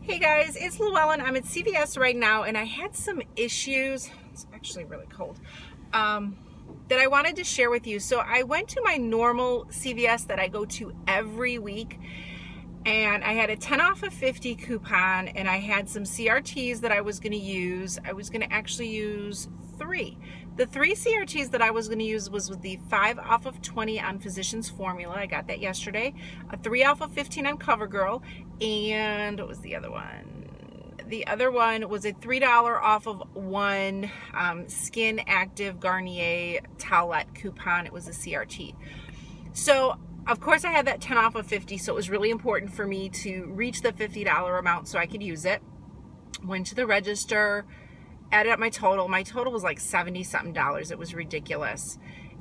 Hey guys, it's Llewellyn. I'm at CVS right now and I had some issues, it's actually really cold, that I wanted to share with you. So I went to my normal CVS that I go to every week and I had a 10 off of 50 coupon and I had some CRTs that I was going to use. I was going to actually use 3. The 3 CRTs that I was going to use was with the 5 off of 20 on Physicians Formula. I got that yesterday. A 3 off of 15 on CoverGirl. And what was the other one? The other one was a $3 off of 1 Skin Active Garnier towelette coupon. It was a CRT. So of course I had that 10 off of 50, so it was really important for me to reach the $50 amount so I could use it. Went to the register, added up my total. My total was like $70-something. It was ridiculous.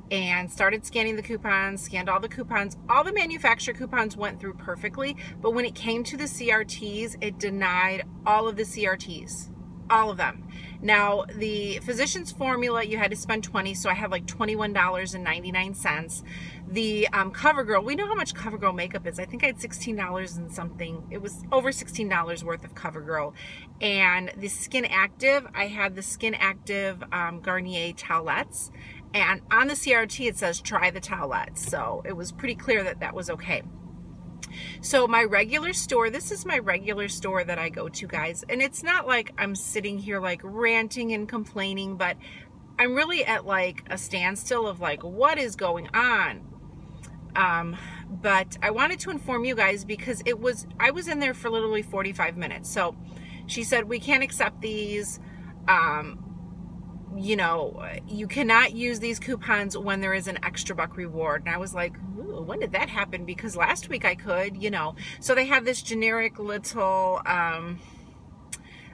And started scanning the coupons, scanned all the coupons. All the manufacturer coupons went through perfectly, but when it came to the CRTs, it denied all of the CRTs. All of them. Now, the Physicians Formula, you had to spend 20, so I had like $21.99. The CoverGirl, we know how much CoverGirl makeup is. I think I had $16 and something. It was over $16 worth of CoverGirl. And the Skin Active, I had the Skin Active Garnier towelettes. And on the CRT, it says try the towelettes. So it was pretty clear that that was okay. So my regular store, this is my regular store that I go to, guys. And it's not like I'm sitting here like ranting and complaining, but I'm really at like a standstill of like, what is going on? But I wanted to inform you guys because I was in there for literally 45 minutes. So she said, we can't accept these. You know, you cannot use these coupons when there is an extra buck reward. And I was like, ooh, when did that happen? Because last week I could, you know. So they have this generic little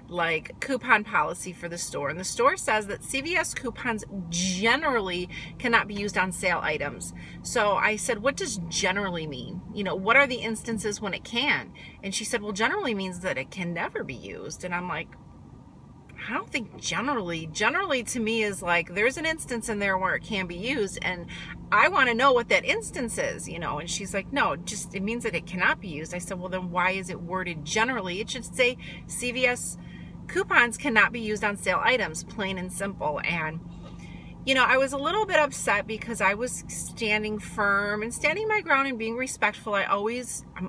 like coupon policy for the store. And the store says that CVS coupons generally cannot be used on sale items. So I said, what does generally mean? You know, what are the instances when it can? And she said, well, generally means that it can never be used. And I'm like, I don't think generally to me is like there's an instance in there where it can be used and I want to know what that instance is, you know. And she's like, no, just it means that it cannot be used. I said, well, then why is it worded generally? It should say CVS coupons cannot be used on sale items, plain and simple. And you know, I was a little bit upset because I was standing firm and standing my ground and being respectful. I'm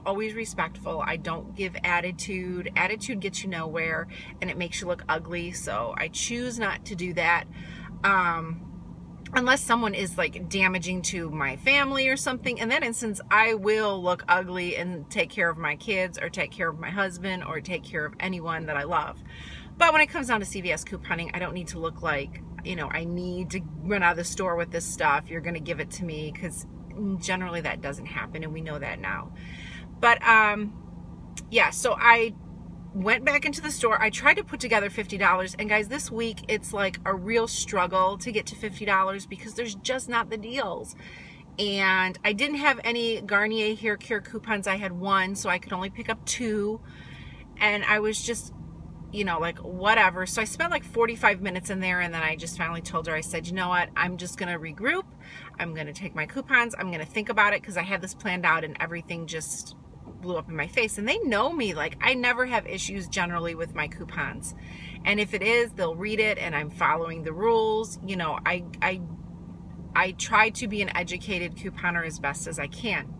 always respectful. I don't give attitude. Attitude gets you nowhere and it makes you look ugly. So I choose not to do that. Unless someone is like damaging to my family or something. In that instance, I will look ugly and take care of my kids or take care of my husband or take care of anyone that I love. But when it comes down to CVS couponing, I don't need to look like, you know, I need to run out of the store with this stuff. You're going to give it to me, because generally that doesn't happen and we know that now. But yeah, so I went back into the store. I tried to put together $50, and guys, this week it's like a real struggle to get to $50 because there's just not the deals. And I didn't have any Garnier hair care coupons. I had 1, so I could only pick up 2. And I was just, you know, like whatever. So I spent like 45 minutes in there, and then I just finally told her, I said, you know what, I'm just going to regroup. I'm going to take my coupons. I'm going to think about it because I had this planned out and everything just blew up in my face. And they know me, like I never have issues generally with my coupons. And if it is, they'll read it and I'm following the rules. You know, I try to be an educated couponer as best as I can.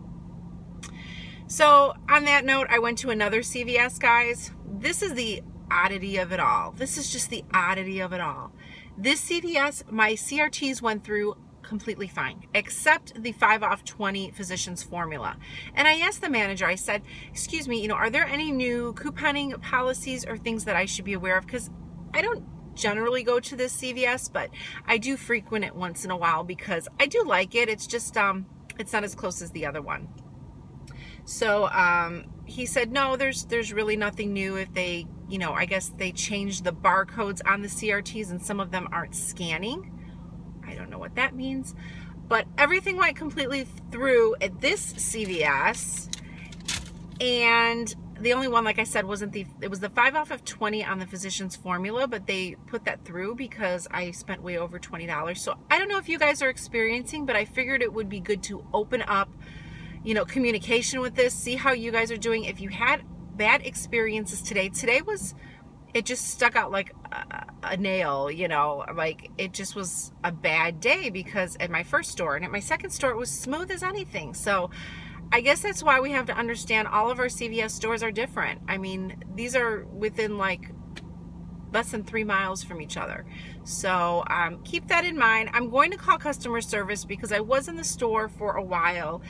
So on that note, I went to another CVS, guys. This is the oddity of it all. This is just the oddity of it all. This CVS, my CRTs went through completely fine, except the 5 off 20 Physicians Formula. And I asked the manager, I said, excuse me, you know, are there any new couponing policies or things that I should be aware of? Because I don't generally go to this CVS, but I do frequent it once in a while because I do like it. It's just, it's not as close as the other one. So he said, no, there's really nothing new. If they, you know, I guess they changed the barcodes on the CRTs and some of them aren't scanning. I don't know what that means, but everything went completely through at this CVS. And the only one, like I said, it was the 5 off of 20 on the Physicians Formula, but they put that through because I spent way over $20. So I don't know if you guys are experiencing, but I figured it would be good to open up, you know, communication with this, see how you guys are doing. If you had bad experiences today. Today was, it just stuck out like a nail, you know, like it just was a bad day, because at my first store and at my second store, it was smooth as anything. So I guess that's why we have to understand all of our CVS stores are different. I mean, these are within like less than 3 miles from each other. So keep that in mind. I'm going to call customer service because I was in the store for a while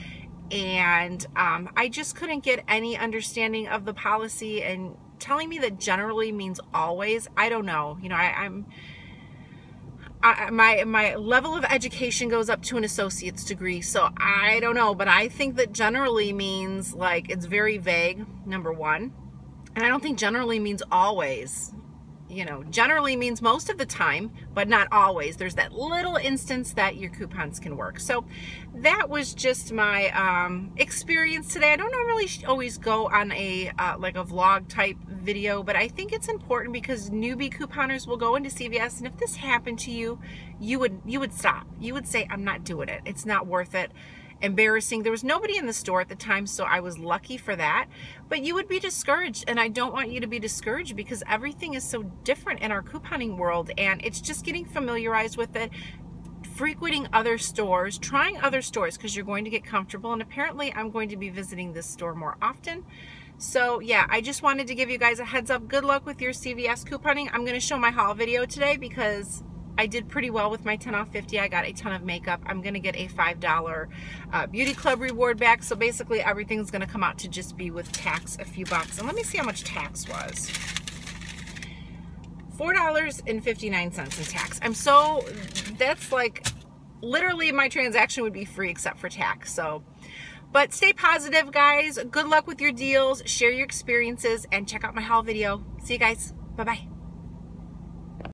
and I just couldn't get any understanding of the policy, and telling me that generally means always, I don't know. You know, my level of education goes up to an associate's degree, so I don't know, but I think that generally means like it's very vague, number one. And I don't think generally means always. You know, generally means most of the time, but not always. There's that little instance that your coupons can work. So that was just my experience today. I don't normally always go on a like a vlog type video, but I think it's important because newbie couponers will go into CVS, and if this happened to you, you would stop. You would say, I'm not doing it. It's not worth it. Embarrassing. There was nobody in the store at the time, so I was lucky for that. But you would be discouraged, and I don't want you to be discouraged because everything is so different in our couponing world, and it's just getting familiarized with it, frequenting other stores, trying other stores, because you're going to get comfortable. And apparently I'm going to be visiting this store more often. So yeah, I just wanted to give you guys a heads up. Good luck with your CVS couponing. I'm going to show my haul video today because I did pretty well with my 10 off 50. I got a ton of makeup. I'm going to get a $5 beauty club reward back. So basically everything's going to come out to just be with tax a few bucks. And let me see how much tax was. $4.59 in tax. That's like literally my transaction would be free except for tax. So, but stay positive, guys. Good luck with your deals. Share your experiences and check out my haul video. See you guys. Bye-bye.